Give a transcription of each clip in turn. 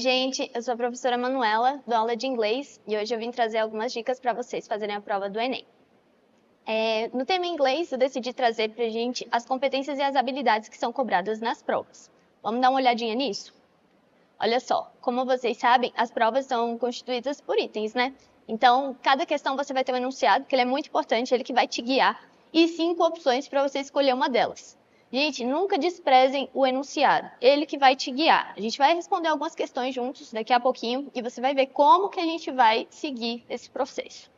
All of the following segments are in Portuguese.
gente, eu sou a professora Manuela, dou aula de inglês, e hoje eu vim trazer algumas dicas para vocês fazerem a prova do Enem. No tema inglês, eu decidi trazer para a gente as competências e as habilidades que são cobradas nas provas. Vamos dar uma olhadinha nisso? Olha só, como vocês sabem, as provas são constituídas por itens, né? Então, cada questão você vai ter um enunciado, que ele é muito importante, ele que vai te guiar, e 5 opções para você escolher uma delas. Gente, nunca desprezem o enunciado, ele que vai te guiar. A gente vai responder algumas questões juntos daqui a pouquinho, e você vai ver como que a gente vai seguir esse processo.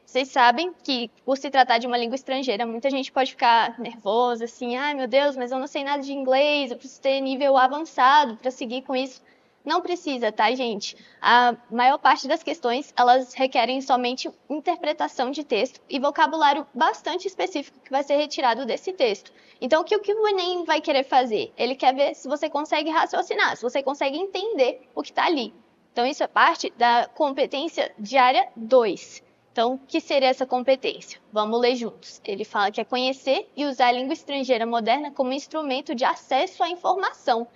Vocês sabem que, por se tratar de uma língua estrangeira, muita gente pode ficar nervosa, assim, ai meu Deus, mas eu não sei nada de inglês, eu preciso ter nível avançado para seguir com isso. Não precisa, tá, gente? A maior parte das questões, elas requerem somente interpretação de texto e vocabulário bastante específico que vai ser retirado desse texto. Então, o que o Enem vai querer fazer? Ele quer ver se você consegue raciocinar, se você consegue entender o que está ali. Então, isso é parte da competência de área 2. Então, o que seria essa competência? Vamos ler juntos. Ele fala que é conhecer e usar a língua estrangeira moderna como instrumento de acesso à informação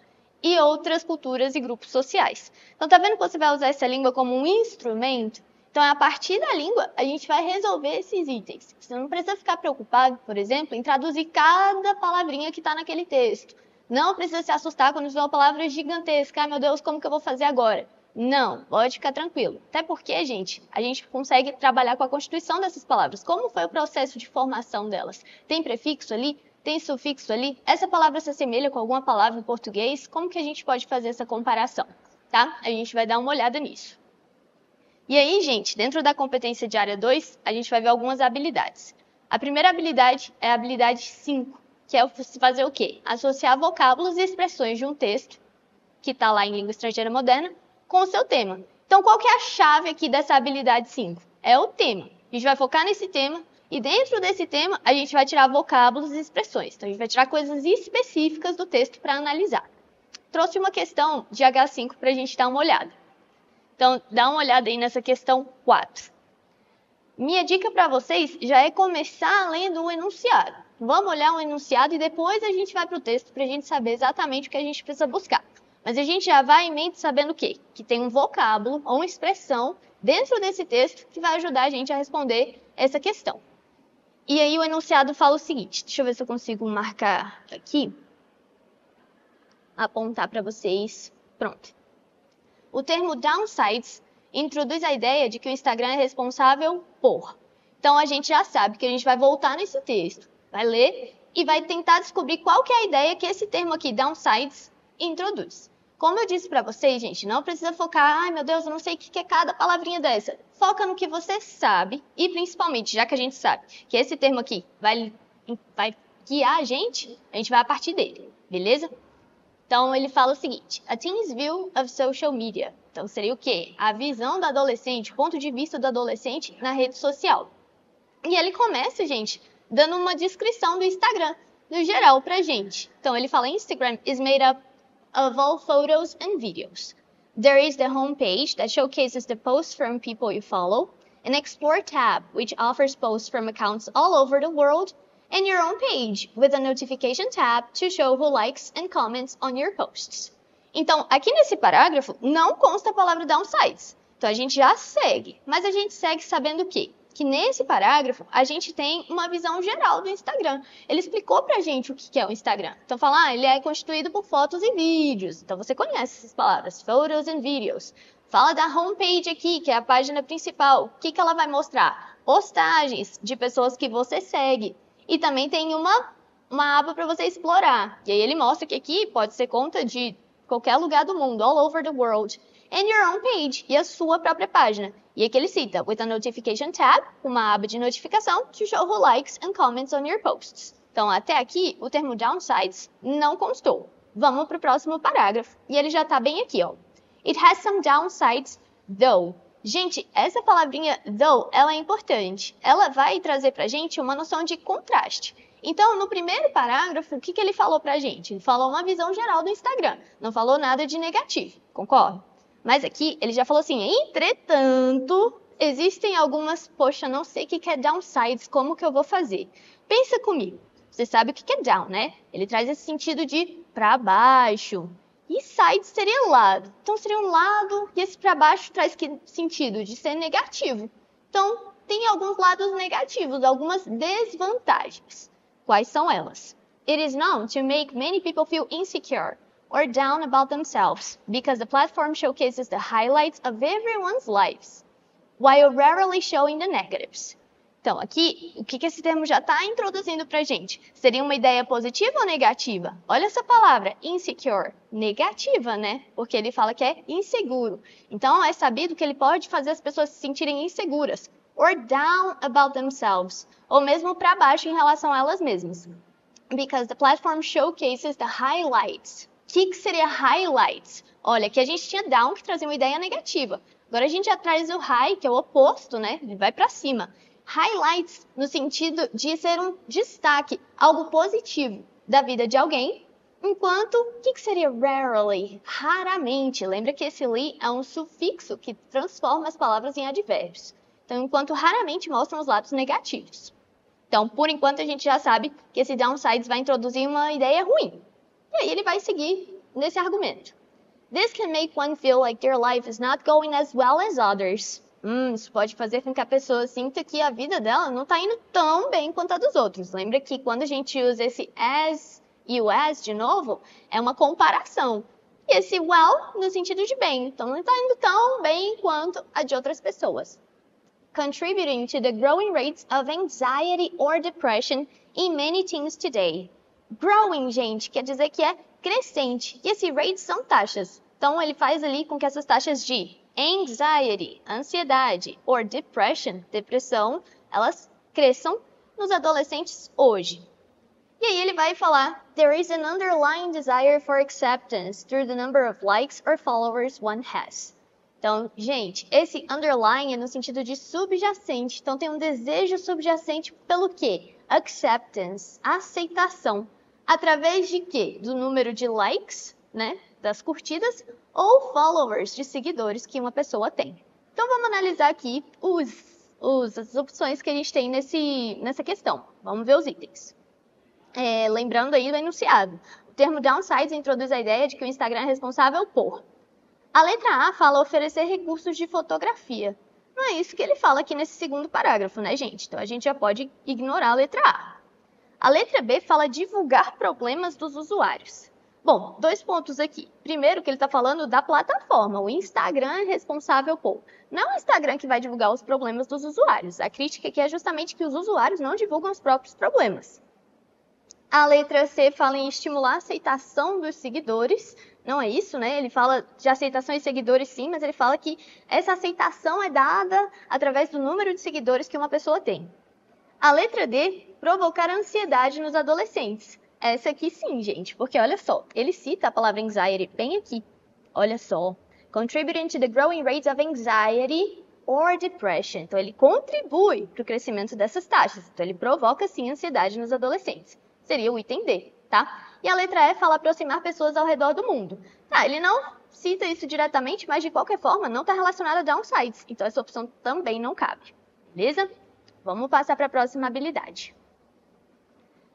e outras culturas e grupos sociais. Então, tá vendo que você vai usar essa língua como um instrumento? Então, a partir da língua, a gente vai resolver esses itens. Você não precisa ficar preocupado, por exemplo, em traduzir cada palavrinha que está naquele texto. Não precisa se assustar quando vê uma palavra gigantesca. Ai, meu Deus, como que eu vou fazer agora? Não, pode ficar tranquilo. Até porque, gente, a gente consegue trabalhar com a constituição dessas palavras. Como foi o processo de formação delas? Tem prefixo ali? Tem sufixo ali? Essa palavra se assemelha com alguma palavra em português? Como que a gente pode fazer essa comparação? Tá? A gente vai dar uma olhada nisso. E aí, gente, dentro da competência de área 2, a gente vai ver algumas habilidades. A primeira habilidade é a habilidade 5, que é fazer o quê? Associar vocábulos e expressões de um texto, que está lá em língua estrangeira moderna, com o seu tema. Então, qual que é a chave aqui dessa habilidade 5? É o tema. A gente vai focar nesse tema e dentro desse tema a gente vai tirar vocábulos e expressões. Então, a gente vai tirar coisas específicas do texto para analisar. Trouxe uma questão de H5 para a gente dar uma olhada. Então, dá uma olhada aí nessa questão 4. Minha dica para vocês já é começar lendo o enunciado. Vamos olhar o enunciado e depois a gente vai para o texto para a gente saber exatamente o que a gente precisa buscar. Mas a gente já vai em mente sabendo o quê? Que tem um vocábulo ou uma expressão dentro desse texto que vai ajudar a gente a responder essa questão. E aí o enunciado fala o seguinte, deixa eu ver se eu consigo marcar aqui, apontar para vocês, pronto. O termo downsides introduz a ideia de que o Instagram é responsável por. Então a gente já sabe que a gente vai voltar nesse texto, vai ler e vai tentar descobrir qual que é a ideia que esse termo aqui, downsides, introduz. Como eu disse para vocês, gente, não precisa focar, ai meu Deus, eu não sei o que é cada palavrinha dessa. Foca no que você sabe e principalmente, já que a gente sabe que esse termo aqui vai guiar a gente vai a partir dele, beleza? Então ele fala o seguinte, a teen's view of social media. Então seria o quê? A visão do adolescente, o ponto de vista do adolescente na rede social. E ele começa, gente, dando uma descrição do Instagram, no geral, pra gente. Então ele fala, Instagram is made up of all photos and videos. There is the homepage that showcases the posts from people you follow, an Explore tab, which offers posts from accounts all over the world, and your own page, with a notification tab to show who likes and comments on your posts. Então, aqui nesse parágrafo, não consta a palavra downsides. Então, a gente já segue, mas a gente segue sabendo o quê? Que nesse parágrafo, a gente tem uma visão geral do Instagram. Ele explicou pra gente o que é o Instagram. Então, fala, ele é constituído por fotos e vídeos. Então, você conhece essas palavras, photos and videos. Fala da homepage aqui, que é a página principal. O que ela vai mostrar? Postagens de pessoas que você segue. E também tem uma aba para você explorar. E aí ele mostra que aqui pode ser conta de qualquer lugar do mundo, all over the world. And your own page, e a sua própria página. E aqui ele cita, with a notification tab, uma aba de notificação, to show who likes and comments on your posts. Então, até aqui, o termo downsides não constou. Vamos para o próximo parágrafo. E ele já está bem aqui, ó. It has some downsides, though. Gente, essa palavrinha though, ela é importante. Ela vai trazer pra gente uma noção de contraste. Então, no primeiro parágrafo, o que ele falou pra gente? Ele falou uma visão geral do Instagram. Não falou nada de negativo, concorda? Mas aqui, ele já falou assim, entretanto, existem algumas, poxa, não sei o que é downsides, como que eu vou fazer? Pensa comigo. Você sabe o que é down, né? Ele traz esse sentido de pra baixo. E side seria lado. Então, seria um lado e esse para baixo traz que sentido? De ser negativo. Então, tem alguns lados negativos, algumas desvantagens. Quais são elas? It is known to make many people feel insecure or down about themselves because the platform showcases the highlights of everyone's lives, while rarely showing the negatives. Então, aqui, o que esse termo já está introduzindo para a gente? Seria uma ideia positiva ou negativa? Olha essa palavra, insecure. Negativa, né? Porque ele fala que é inseguro. Então, é sabido que ele pode fazer as pessoas se sentirem inseguras. Or down about themselves. Ou mesmo para baixo em relação a elas mesmas. Because the platform showcases the highlights. O que seria highlights? Olha, aqui a gente tinha down, que trazia uma ideia negativa. Agora a gente já traz o high, que é o oposto, né? Ele vai para cima. Highlights no sentido de ser um destaque, algo positivo da vida de alguém, enquanto, o que seria rarely? Raramente. Lembra que esse li é um sufixo que transforma as palavras em advérbios. Então, enquanto raramente mostram os lados negativos. Então, por enquanto, a gente já sabe que esse downsides vai introduzir uma ideia ruim. E aí ele vai seguir nesse argumento. This can make one feel like their life is not going as well as others. Isso pode fazer com que a pessoa sinta que a vida dela não está indo tão bem quanto a dos outros. Lembra que quando a gente usa esse as e o as de novo, é uma comparação. E esse well no sentido de bem. Então, não está indo tão bem quanto a de outras pessoas. Contributing to the growing rates of anxiety or depression in many teens today. Growing, gente, quer dizer que é crescente. E esse rates são taxas. Então, ele faz ali com que essas taxas de anxiety, ansiedade, or depression, depressão, elas cresçam nos adolescentes hoje. E aí ele vai falar, there is an underlying desire for acceptance through the number of likes or followers one has. Então, gente, esse underlying é no sentido de subjacente. Então, tem um desejo subjacente pelo quê? Acceptance, aceitação. Através de quê? Do número de likes, né? Das curtidas, ou followers, de seguidores que uma pessoa tem. Então, vamos analisar aqui as opções que a gente tem nessa questão. Vamos ver os itens. Lembrando aí do enunciado. O termo downsides introduz a ideia de que o Instagram é responsável por. A letra A fala oferecer recursos de fotografia. Não é isso que ele fala aqui nesse segundo parágrafo, né, gente? Então, a gente já pode ignorar a letra A. A letra B fala divulgar problemas dos usuários. Bom, 2 pontos aqui. Primeiro, que ele está falando da plataforma. O Instagram é responsável por. Não é o Instagram que vai divulgar os problemas dos usuários. A crítica aqui é justamente que os usuários não divulgam os próprios problemas. A letra C fala em estimular a aceitação dos seguidores. Não é isso, né? Ele fala de aceitação e seguidores sim, mas ele fala que essa aceitação é dada através do número de seguidores que uma pessoa tem. A letra D, provocar ansiedade nos adolescentes. Essa aqui sim, gente, porque olha só, ele cita a palavra anxiety bem aqui. Olha só. Contributing to the growing rates of anxiety or depression. Então, ele contribui para o crescimento dessas taxas. Então, ele provoca, sim, ansiedade nos adolescentes. Seria o item D, tá? E a letra E fala aproximar pessoas ao redor do mundo. Tá, ele não cita isso diretamente, mas de qualquer forma não está relacionado a downsides. Então, essa opção também não cabe. Beleza? Vamos passar para a próxima habilidade.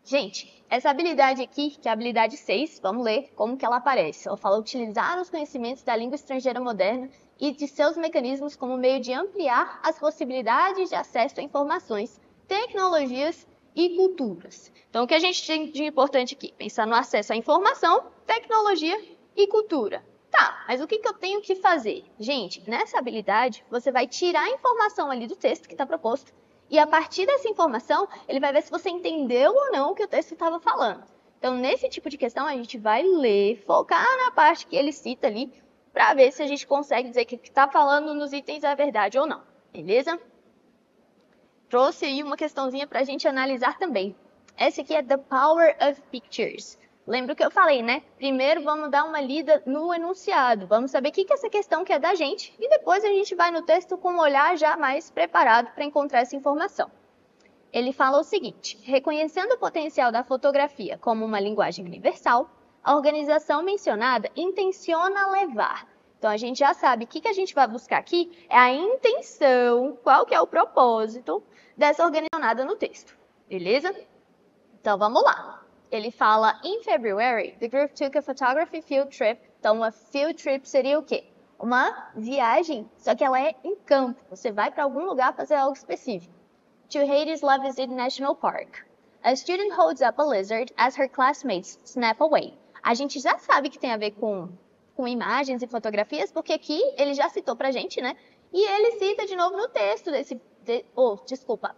Gente, essa habilidade aqui, que é a habilidade 6, vamos ler como que ela aparece. Ela fala utilizar os conhecimentos da língua estrangeira moderna e de seus mecanismos como meio de ampliar as possibilidades de acesso a informações, tecnologias e culturas. Então, o que a gente tem de importante aqui? Pensar no acesso à informação, tecnologia e cultura. Tá, mas o que eu tenho que fazer? Gente, nessa habilidade, você vai tirar a informação ali do texto que está proposto e a partir dessa informação, ele vai ver se você entendeu ou não o que o texto estava falando. Então, nesse tipo de questão, a gente vai ler, focar na parte que ele cita ali, para ver se a gente consegue dizer que o que está falando nos itens é verdade ou não. Beleza? Trouxe aí uma questãozinha para a gente analisar também. Essa aqui é The Power of Pictures. Lembra o que eu falei, né? Primeiro vamos dar uma lida no enunciado. Vamos saber o que essa questão quer da gente. E depois a gente vai no texto com um olhar já mais preparado para encontrar essa informação. Ele fala o seguinte: reconhecendo o potencial da fotografia como uma linguagem universal, a organização mencionada intenciona levar. Então, a gente já sabe o que a gente vai buscar aqui é a intenção, qual que é o propósito dessa organização no texto. Beleza? Então, vamos lá. ele fala, in February, the group took a photography field trip. Então, uma field trip seria o quê? Uma viagem, só que ela é em campo. Você vai para algum lugar fazer algo específico. To Hades Love Visit National Park. A student holds up a lizard as her classmates snap away. A gente já sabe que tem a ver com imagens e fotografias, porque aqui ele já citou pra gente, né? E ele cita de novo no texto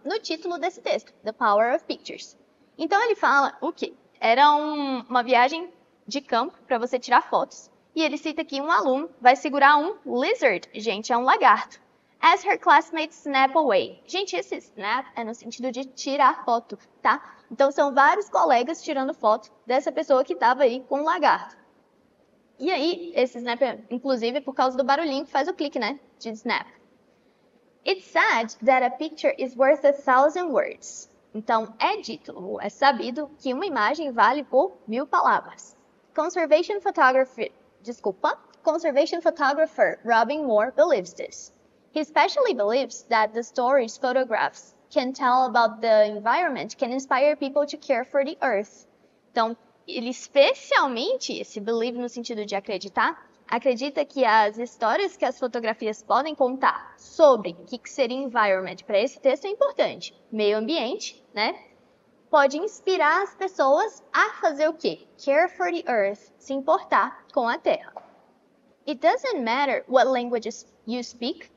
no título desse texto, The Power of Pictures. Então ele fala o quê? Era uma viagem de campo para você tirar fotos. E ele cita aqui um aluno vai segurar um lizard, gente, é um lagarto. As her classmates snap away. Gente, esse snap é no sentido de tirar foto, tá? Então são vários colegas tirando foto dessa pessoa que estava aí com o lagarto. E aí, esse snap é, inclusive, por causa do barulhinho que faz o clique, né? De snap. It's said that a picture is worth 1,000 words. Então, é dito, ou é sabido, que uma imagem vale por 1.000 palavras. Conservation photographer Robin Moore believes this. He especially believes that the stories photographs can tell about the environment can inspire people to care for the earth. Então, ele especialmente, esse believe no sentido de acreditar, acredita que as histórias que as fotografias podem contar sobre o que seria environment para esse texto é importante. Meio ambiente, né? Pode inspirar as pessoas a fazer o quê? Care for the earth, se importar com a terra. It doesn't matter what languages you speak,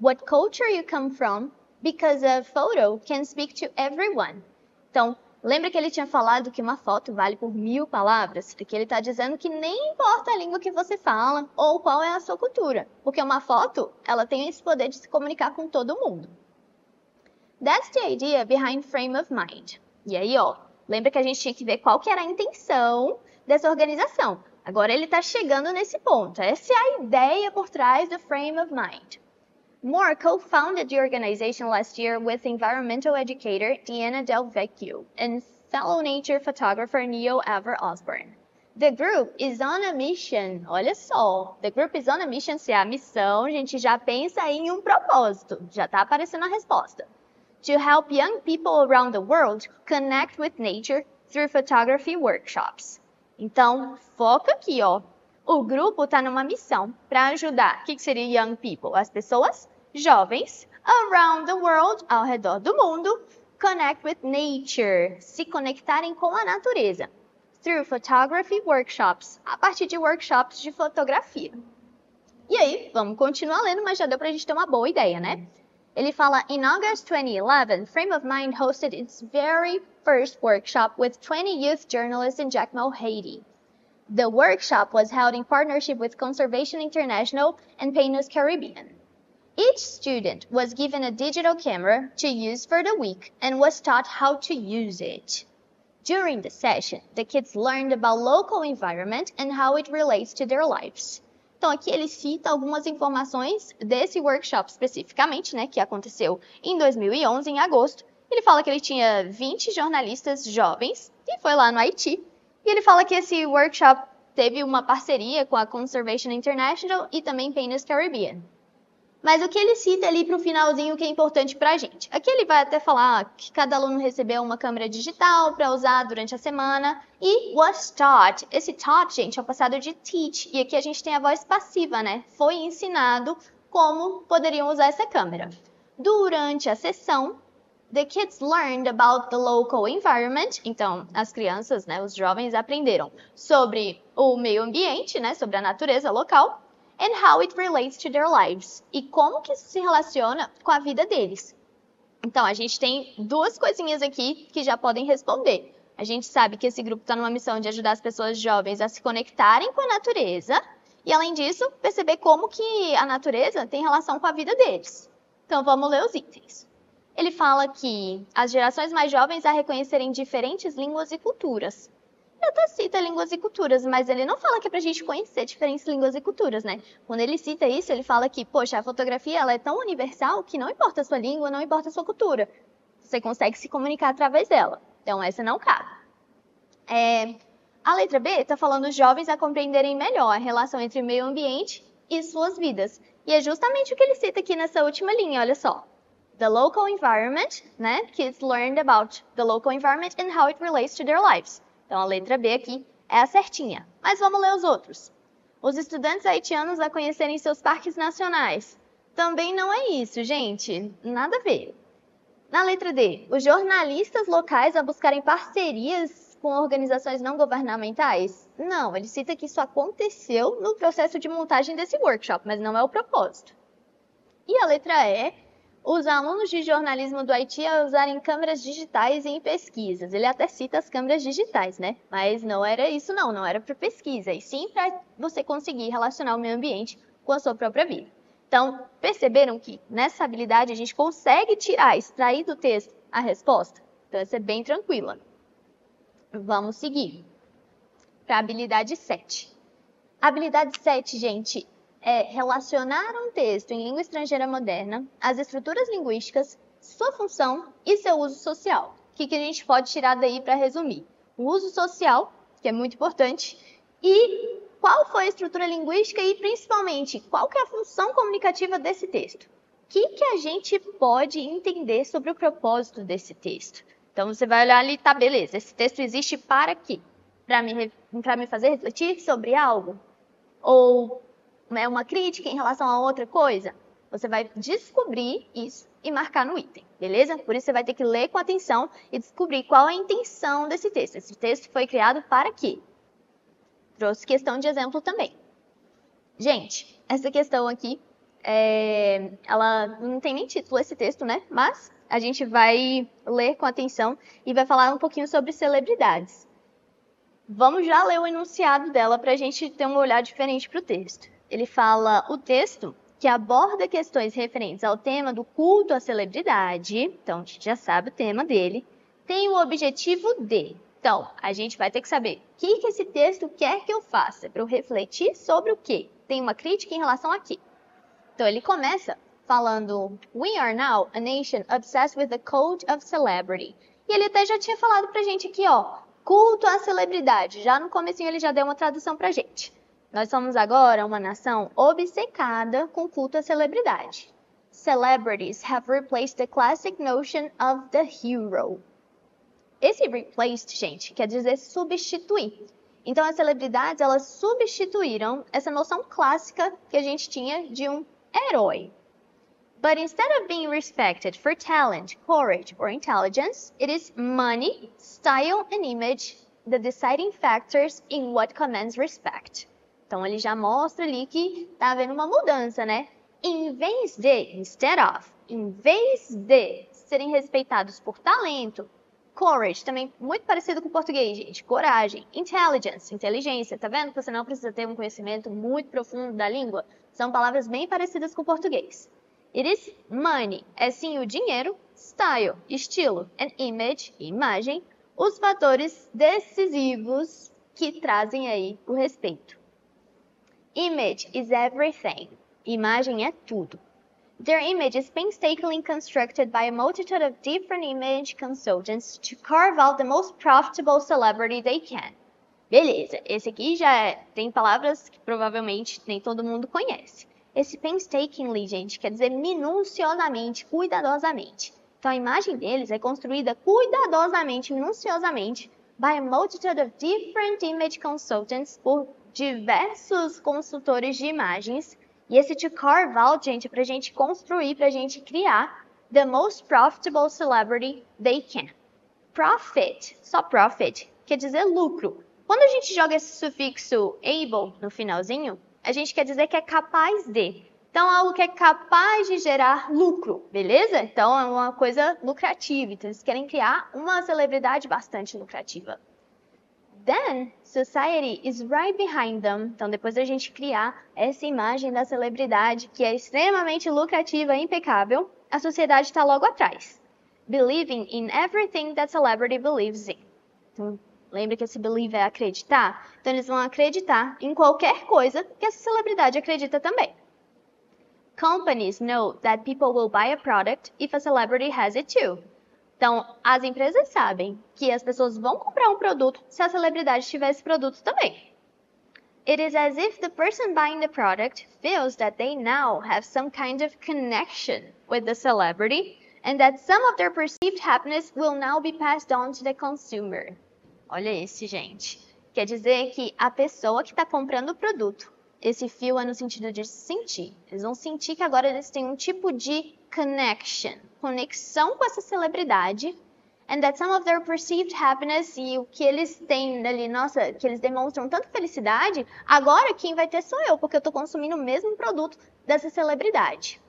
what culture you come from, because a photo can speak to everyone. Então, lembra que ele tinha falado que uma foto vale por 1.000 palavras? Aqui ele está dizendo que nem importa a língua que você fala ou qual é a sua cultura. Porque uma foto, ela tem esse poder de se comunicar com todo mundo. That's the idea behind frame of mind. E aí, ó, lembra que a gente tinha que ver qual que era a intenção dessa organização. Agora ele está chegando nesse ponto. Essa é a ideia por trás do frame of mind. Moore co-founded the organization last year with environmental educator Deanna Del Vecchio and fellow nature photographer Neil Ever Osborne. The group is on a mission. Olha só, the group is on a mission. Se é a missão, a gente já pensa aí em um propósito. Já está aparecendo a resposta. To help young people around the world connect with nature through photography workshops. Então, foca aqui, ó. O grupo está numa missão para ajudar, o que seria young people? As pessoas jovens around the world, ao redor do mundo, connect with nature, se conectarem com a natureza. Through photography workshops, a partir de workshops de fotografia. E aí, vamos continuar lendo, mas já deu para a gente ter uma boa ideia, né? Ele fala, in August 2011, Frame of Mind hosted its very first workshop with 20 youth journalists in Jacmel, Haiti. The workshop was held in partnership with Conservation International and Painus Caribbean. Each student was given a digital camera to use for the week and was taught how to use it. During the session, the kids learned about local environment and how it relates to their lives. Então, aqui ele cita algumas informações desse workshop especificamente, né, que aconteceu em 2011, em agosto. Ele fala que ele tinha 20 jornalistas jovens e foi lá no Haiti. E ele fala que esse workshop teve uma parceria com a Conservation International e também Painus Caribbean. Mas o que ele cita ali para o finalzinho que é importante para a gente? Aqui ele vai até falar que cada aluno recebeu uma câmera digital para usar durante a semana e was taught. Esse taught, gente, é o passado de teach. E aqui a gente tem a voz passiva, né? Foi ensinado como poderiam usar essa câmera. Durante a sessão, the kids learned about the local environment. Então, as crianças, né, os jovens aprenderam sobre o meio ambiente, né, sobre a natureza local. And how it relates to their lives. E como que isso se relaciona com a vida deles. Então, a gente tem duas coisinhas aqui que já podem responder. A gente sabe que esse grupo está numa missão de ajudar as pessoas jovens a se conectarem com a natureza. E, além disso, perceber como que a natureza tem relação com a vida deles. Então, vamos ler os itens. Ele fala que as gerações mais jovens a reconhecerem diferentes línguas e culturas. Ele até cita línguas e culturas, mas ele não fala que é pra gente conhecer diferentes línguas e culturas, né? Quando ele cita isso, ele fala que, poxa, a fotografia ela é tão universal que não importa a sua língua, não importa a sua cultura. Você consegue se comunicar através dela. Então, essa não cabe. A letra B está falando os jovens a compreenderem melhor a relação entre o meio ambiente e suas vidas. E é justamente o que ele cita aqui nessa última linha, olha só. The local environment, né? Kids learned about the local environment and how it relates to their lives. Então, a letra B aqui é a certinha. Mas vamos ler os outros. Os estudantes haitianos a conhecerem seus parques nacionais. Também não é isso, gente. Nada a ver. Na letra D, os jornalistas locais a buscarem parcerias com organizações não governamentais? Não, ele cita que isso aconteceu no processo de montagem desse workshop, mas não é o propósito. E a letra E, os alunos de jornalismo do Haiti a usarem câmeras digitais em pesquisas. Ele até cita as câmeras digitais, né? Mas não era isso não era para pesquisa, e sim para você conseguir relacionar o meio ambiente com a sua própria vida. Então, perceberam que nessa habilidade a gente consegue extrair do texto a resposta? Então, essa é bem tranquila. Vamos seguir para a habilidade 7. A habilidade 7, gente, é relacionar um texto em língua estrangeira moderna, as estruturas linguísticas, sua função e seu uso social. O que a gente pode tirar daí para resumir? O uso social, que é muito importante, e qual foi a estrutura linguística e, principalmente, qual que é a função comunicativa desse texto? O que a gente pode entender sobre o propósito desse texto? Então, você vai olhar ali, tá, beleza, esse texto existe para quê? Para me fazer refletir sobre algo? Ou é uma crítica em relação a outra coisa? Você vai descobrir isso e marcar no item, beleza? Por isso, você vai ter que ler com atenção e descobrir qual é a intenção desse texto. Esse texto foi criado para quê? Trouxe questão de exemplo também. Gente, essa questão aqui, ela não tem nem título esse texto, né? Mas a gente vai ler com atenção e vai falar um pouquinho sobre celebridades. Vamos já ler o enunciado dela para a gente ter um olhar diferente para o texto. Ele fala, o texto que aborda questões referentes ao tema do culto à celebridade, então a gente já sabe o tema dele, tem o objetivo de... Então, a gente vai ter que saber o que esse texto quer que eu faça, para eu refletir sobre o quê? Tem uma crítica em relação a quê? Então, ele começa falando, We are now a nation obsessed with the cult of celebrity. E ele até já tinha falado pra gente aqui, ó, culto à celebridade. Já no comecinho ele já deu uma tradução pra gente. Nós somos agora uma nação obcecada com culto à celebridade. Celebrities have replaced the classic notion of the hero. Esse replaced, gente, quer dizer substituir. Então, as celebridades, elas substituíram essa noção clássica que a gente tinha de um herói. But instead of being respected for talent, courage, or intelligence, it is money, style, and image the deciding factors in what commands respect. Então, ele já mostra ali que tá havendo uma mudança, né? Em vez de serem respeitados por talento, courage, também muito parecido com o português, gente. Coragem. Intelligence, inteligência. Tá vendo que você não precisa ter um conhecimento muito profundo da língua? São palavras bem parecidas com o português. It is money, é sim o dinheiro. Style, estilo. And image, imagem. Os fatores decisivos que trazem aí o respeito. Image is everything. Imagem é tudo. Their image is painstakingly constructed by a multitude of different image consultants to carve out the most profitable celebrity they can. Beleza, esse aqui já tem palavras que provavelmente nem todo mundo conhece. Esse painstakingly, gente, quer dizer minuciosamente, cuidadosamente. Então a imagem deles é construída cuidadosamente, minuciosamente, by a multitude of different image consultants, por diversos consultores de imagens. E esse to carve out, gente, é pra gente construir, pra gente criar the most profitable celebrity they can. Profit, só profit, quer dizer lucro. Quando a gente joga esse sufixo able no finalzinho, a gente quer dizer que é capaz de. Então, algo que é capaz de gerar lucro, beleza? Então, é uma coisa lucrativa. Então, eles querem criar uma celebridade bastante lucrativa. Then, society is right behind them. Então, depois da gente criar essa imagem da celebridade, que é extremamente lucrativa e impecável, a sociedade está logo atrás. Believing in everything that celebrity believes in. Então, lembra que esse believe é acreditar? Então, eles vão acreditar em qualquer coisa que essa celebridade acredita também. Companies know that people will buy a product if a celebrity has it too. Então, as empresas sabem que as pessoas vão comprar um produto se a celebridade tiver esse produto também. It is as if the person buying the product feels that they now have some kind of connection with the celebrity and that some of their perceived happiness will now be passed on to the consumer. Olha esse, gente. Quer dizer que a pessoa que está comprando o produto, esse feel é no sentido de sentir. Eles vão sentir que agora eles têm um tipo de conexão com essa celebridade, and that some of their perceived happiness, e o que eles têm ali, nossa, que eles demonstram tanta felicidade, agora quem vai ter sou eu, porque eu estou consumindo o mesmo produto dessa celebridade.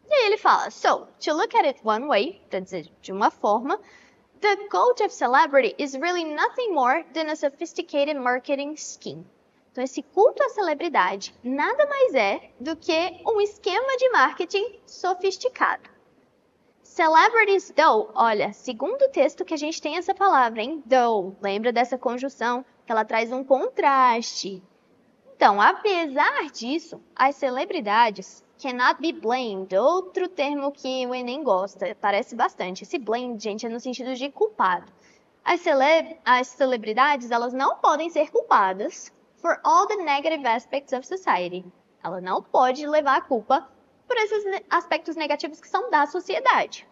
E aí ele fala, so, to look at it one way, para dizer de uma forma, the cult of celebrity is really nothing more than a sophisticated marketing scheme. Então, esse culto à celebridade nada mais é do que um esquema de marketing sofisticado. Celebrities, though, olha, segundo o texto que a gente tem essa palavra, hein? Though, lembra dessa conjunção, que ela traz um contraste. Então, apesar disso, as celebridades cannot be blamed, outro termo que o Enem gosta, parece bastante. Esse blamed, gente, é no sentido de culpado. As celebridades, elas não podem ser culpadas for all the negative aspects of society. Ela não pode levar a culpa por esses aspectos negativos que são da sociedade.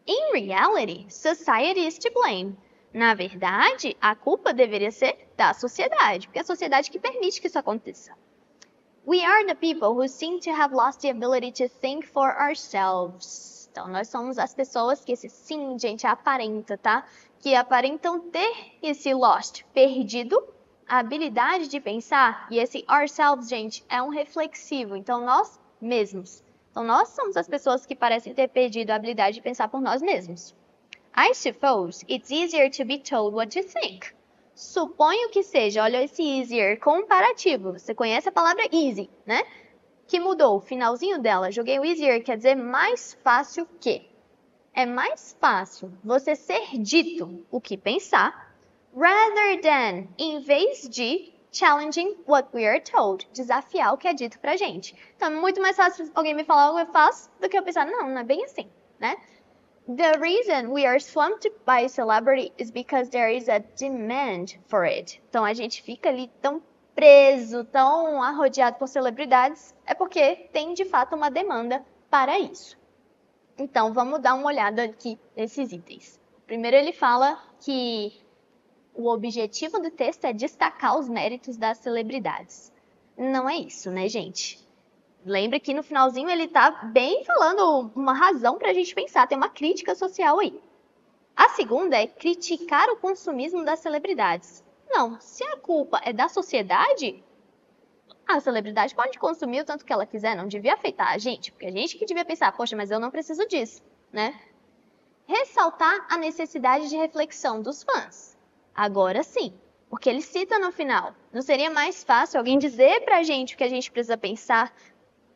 In reality, society is to blame. Na verdade, a culpa deveria ser da sociedade, porque é a sociedade que permite que isso aconteça. We are the people who seem to have lost the ability to think for ourselves. Então, nós somos as pessoas que sim, gente, aparenta, tá? Que aparentam ter esse lost, perdido, a habilidade de pensar. E esse ourselves, gente, é um reflexivo. Então, nós mesmos. Então, nós somos as pessoas que parecem ter perdido a habilidade de pensar por nós mesmos. I suppose it's easier to be told what to think. Suponho que seja, olha esse easier comparativo. Você conhece a palavra easy, né? Que mudou o finalzinho dela. Joguei o easier, quer dizer mais fácil que. É mais fácil você ser dito o que pensar, rather than, em vez de, challenging what we are told. Desafiar o que é dito pra gente. Então, é muito mais fácil alguém me falar algo que eu faço do que eu pensar, não é bem assim, né? The reason we are swamped by celebrity is because there is a demand for it. Então, a gente fica ali tão preso, tão arrodeado por celebridades, é porque tem, de fato, uma demanda para isso. Então, vamos dar uma olhada aqui nesses itens. Primeiro, ele fala que o objetivo do texto é destacar os méritos das celebridades. Não é isso, né, gente? Lembra que no finalzinho ele tá bem falando uma razão para a gente pensar, tem uma crítica social aí. A segunda é criticar o consumismo das celebridades. Não, se a culpa é da sociedade, a celebridade pode consumir o tanto que ela quiser, não devia afetar a gente, porque a gente que devia pensar, poxa, mas eu não preciso disso, né? Ressaltar a necessidade de reflexão dos fãs. Agora sim, porque ele cita no final. Não seria mais fácil alguém dizer pra gente o que a gente precisa pensar,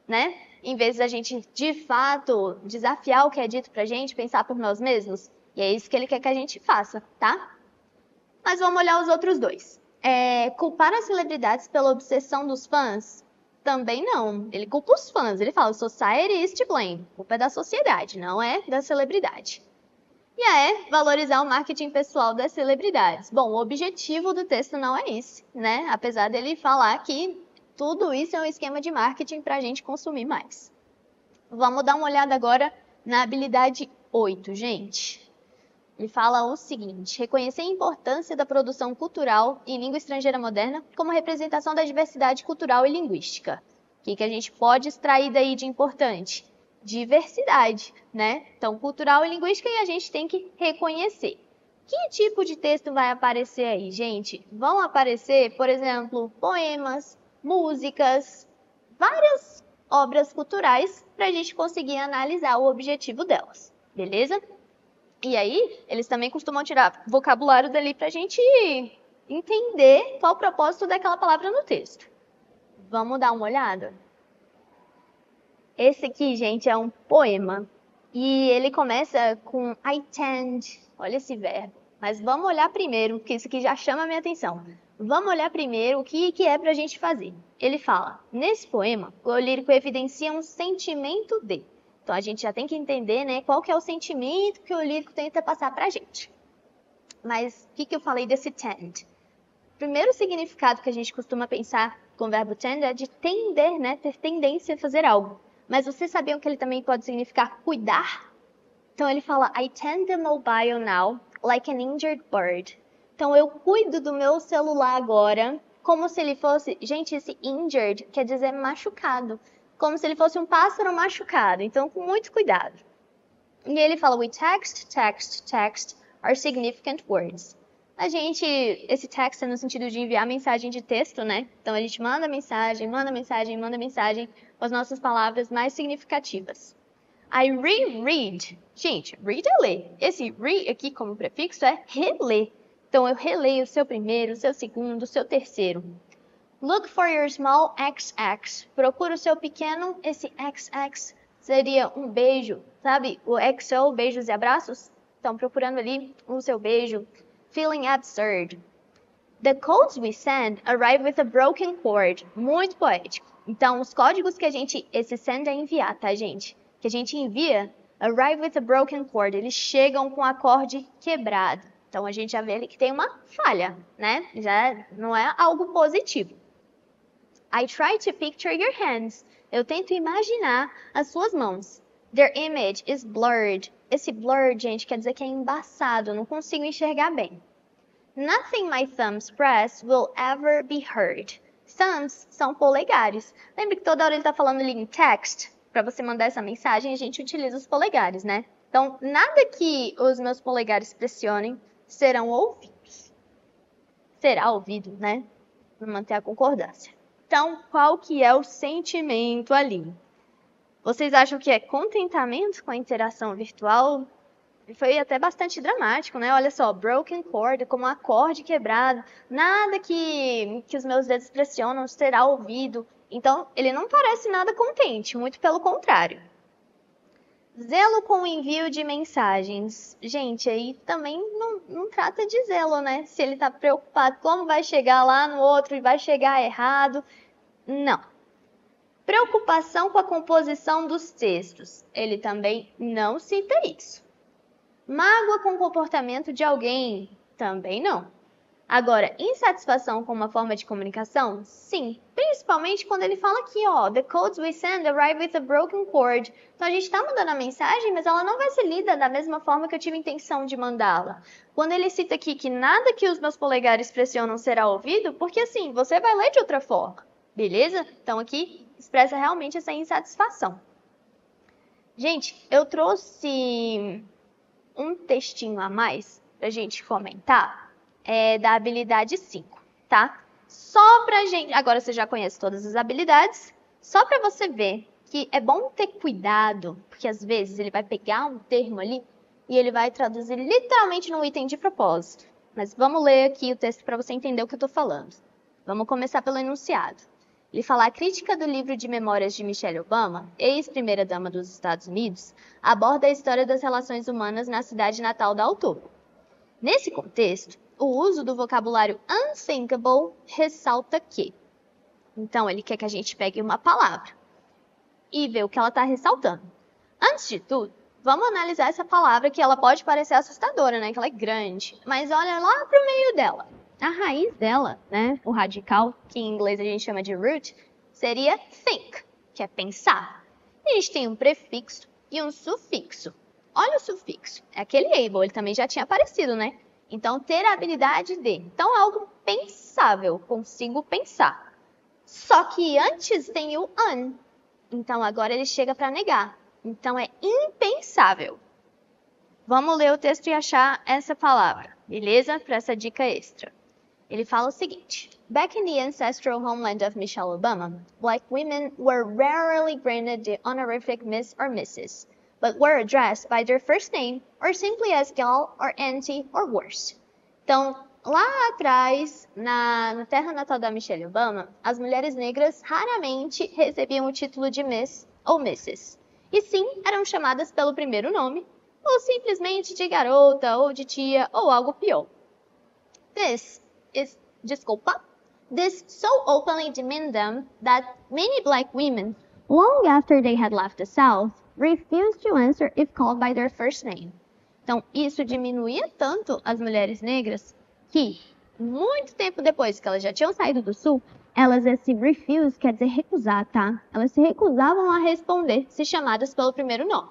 né? Em vez da gente, de fato, desafiar o que é dito pra gente, pensar por nós mesmos. E é isso que ele quer que a gente faça, tá? Mas vamos olhar os outros dois. Culpar as celebridades pela obsessão dos fãs? Também não. Ele culpa os fãs. Ele fala, society is to blame. A culpa é da sociedade, não é da celebridade. E valorizar o marketing pessoal das celebridades. Bom, o objetivo do texto não é esse, né? Apesar dele falar que tudo isso é um esquema de marketing para a gente consumir mais. Vamos dar uma olhada agora na habilidade 8, gente. Ele fala o seguinte: reconhecer a importância da produção cultural em língua estrangeira moderna como representação da diversidade cultural e linguística. O que a gente pode extrair daí de importante? Diversidade, né? Então, cultural e linguística, e a gente tem que reconhecer. Que tipo de texto vai aparecer aí, gente? Vão aparecer, por exemplo, poemas, músicas, várias obras culturais para a gente conseguir analisar o objetivo delas, beleza? E aí, eles também costumam tirar vocabulário dali para a gente entender qual o propósito daquela palavra no texto. Vamos dar uma olhada? Esse aqui, gente, é um poema e ele começa com I tend, olha esse verbo. Mas vamos olhar primeiro, porque isso aqui já chama a minha atenção. Vamos olhar primeiro o que é para a gente fazer. Ele fala, nesse poema, o eu lírico evidencia um sentimento de. Então, a gente já tem que entender, né, qual que é o sentimento que o lírico tenta passar para a gente. Mas o que eu falei desse tend? O primeiro significado que a gente costuma pensar com o verbo tend é de tender, né, ter tendência a fazer algo. Mas vocês sabiam que ele também pode significar cuidar? Então, ele fala, I tend the mobile now like an injured bird. Então, eu cuido do meu celular agora como se ele fosse... Gente, esse injured quer dizer machucado. Como se ele fosse um pássaro machucado. Então, com muito cuidado. E ele fala, we text are significant words. Esse text é no sentido de enviar mensagem de texto, né? Então, a gente manda mensagem com as nossas palavras mais significativas. I reread. Gente, read é ler. Esse re aqui como prefixo é reler. Então, eu releio o seu primeiro, o seu segundo, o seu terceiro. Look for your small XX. Procura o seu pequeno, esse XX seria um beijo, sabe? O XO, beijos e abraços. Então, procurando ali o seu beijo. Feeling absurd. The codes we send arrive with a broken cord. Muito poético. Então, os códigos que esse send é enviar, tá, gente? Que a gente envia, arrive with a broken cord. Eles chegam com o acorde quebrado. Então, a gente já vê ali que tem uma falha, né? Já não é algo positivo. I try to picture your hands. Eu tento imaginar as suas mãos. Their image is blurred. Esse blurred, gente, quer dizer que é embaçado. Eu não consigo enxergar bem. Nothing my thumbs press will ever be heard. Thumbs são polegares. Lembra que toda hora ele está falando ali em text? Para você mandar essa mensagem, a gente utiliza os polegares, né? Então, nada que os meus polegares pressionem serão ouvidos. Será ouvido, né? Para manter a concordância. Então, qual que é o sentimento ali? Vocês acham que é contentamento com a interação virtual? Foi até bastante dramático, né? Olha só, broken chord, como um acorde quebrado. Nada que os meus dedos pressionam será ouvido. Então, ele não parece nada contente, muito pelo contrário. Zelo com o envio de mensagens. Gente, aí também não trata de zelo, né? Se ele está preocupado como vai chegar lá no outro e vai chegar errado. Não. Preocupação com a composição dos textos. Ele também não cita isso. Mágoa com o comportamento de alguém. Também não. Agora, insatisfação com uma forma de comunicação? Sim, principalmente quando ele fala aqui, ó, the codes we send arrive with a broken cord. Então, a gente está mandando a mensagem, mas ela não vai ser lida da mesma forma que eu tive intenção de mandá-la. Quando ele cita aqui que nada que os meus polegares pressionam será ouvido, porque assim, você vai ler de outra forma, beleza? Então, aqui expressa realmente essa insatisfação. Gente, eu trouxe um textinho a mais pra gente comentar. Da habilidade 5, tá? Só pra gente... Agora você já conhece todas as habilidades. Só pra você ver que é bom ter cuidado, porque às vezes ele vai pegar um termo ali e ele vai traduzir literalmente no item de propósito. Mas vamos ler aqui o texto para você entender o que eu tô falando. Vamos começar pelo enunciado. Ele fala: a crítica do livro de memórias de Michelle Obama, ex-primeira-dama dos Estados Unidos, aborda a história das relações humanas na cidade natal da autora. Nesse contexto, o uso do vocabulário unthinkable ressalta que... Então, ele quer que a gente pegue uma palavra e ver o que ela está ressaltando. Antes de tudo, vamos analisar essa palavra, que ela pode parecer assustadora, né? Que ela é grande. Mas olha lá para o meio dela. A raiz dela, né? O radical, que em inglês a gente chama de root, seria think, que é pensar. E a gente tem um prefixo e um sufixo. Olha o sufixo. É aquele able, ele também já tinha aparecido, né? Então, ter a habilidade de. Então, é algo pensável, consigo pensar. Só que antes tem o un. Então, agora ele chega para negar. Então, é impensável. Vamos ler o texto e achar essa palavra, beleza? Para essa dica extra. Ele fala o seguinte: back in the ancestral homeland of Michelle Obama, black women were rarely granted the honorific Miss or Mrs., but were addressed by their first name or simply as gal or auntie or worse. Então, lá atrás, na terra natal da Michelle Obama, as mulheres negras raramente recebiam o título de Miss ou Mrs. E sim, eram chamadas pelo primeiro nome, ou simplesmente de garota ou de tia ou algo pior. This so openly demeaned them that many black women, long after they had left the South, refused to answer if called by their first name. Então, isso diminuía tanto as mulheres negras que, muito tempo depois que elas já tinham saído do Sul, esse refuse quer dizer recusar, tá? Elas se recusavam a responder se chamadas pelo primeiro nome.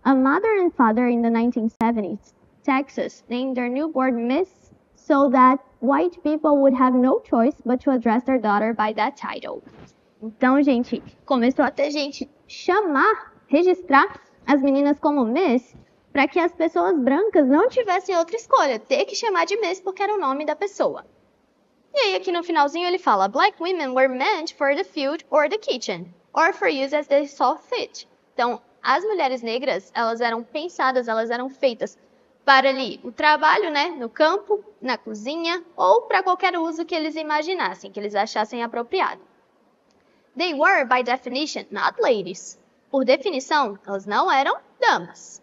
A mother and father in the 1970s, Texas, named their newborn Miss so that white people would have no choice but to address their daughter by that title. Então, gente, começou a ter gente registrar as meninas como Miss, para que as pessoas brancas não tivessem outra escolha, ter que chamar de Miss porque era o nome da pessoa. E aí aqui no finalzinho ele fala, Black women were meant for the field or the kitchen, or for use as they saw fit. Então, as mulheres negras, elas eram pensadas, elas eram feitas para ali o trabalho, né, no campo, na cozinha, ou para qualquer uso que eles imaginassem, que eles achassem apropriado. They were, by definition, not ladies. Por definição, elas não eram damas.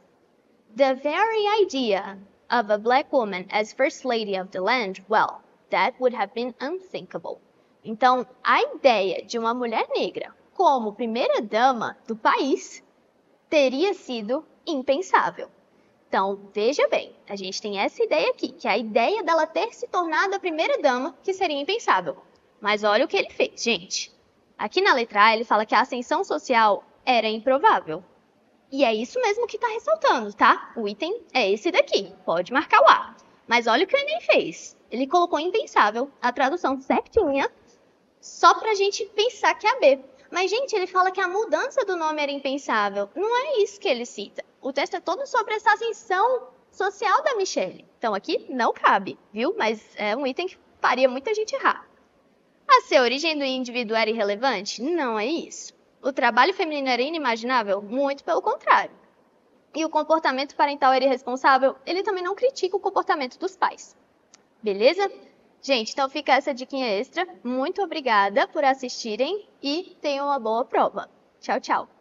The very idea of a black woman as first lady of the land, well, that would have been unthinkable. Então, a ideia de uma mulher negra como primeira dama do país teria sido impensável. Então, veja bem, a gente tem essa ideia aqui, que é a ideia dela ter se tornado a primeira dama, que seria impensável. Mas olha o que ele fez, gente. Aqui na letra A, ele fala que a ascensão social era improvável. E é isso mesmo que está ressaltando, tá? O item é esse daqui, pode marcar o A. Mas olha o que o Enem fez. Ele colocou impensável, a tradução certinha, só pra gente pensar que é a B. Mas, gente, ele fala que a mudança do nome era impensável. Não é isso que ele cita. O texto é todo sobre essa ascensão social da Michelle. Então, aqui não cabe, viu? Mas é um item que faria muita gente errar. A origem do indivíduo era irrelevante? Não é isso. O trabalho feminino era inimaginável? Muito pelo contrário. E o comportamento parental era irresponsável? Ele também não critica o comportamento dos pais. Beleza? Gente, então fica essa diquinha extra. Muito obrigada por assistirem e tenham uma boa prova. Tchau, tchau!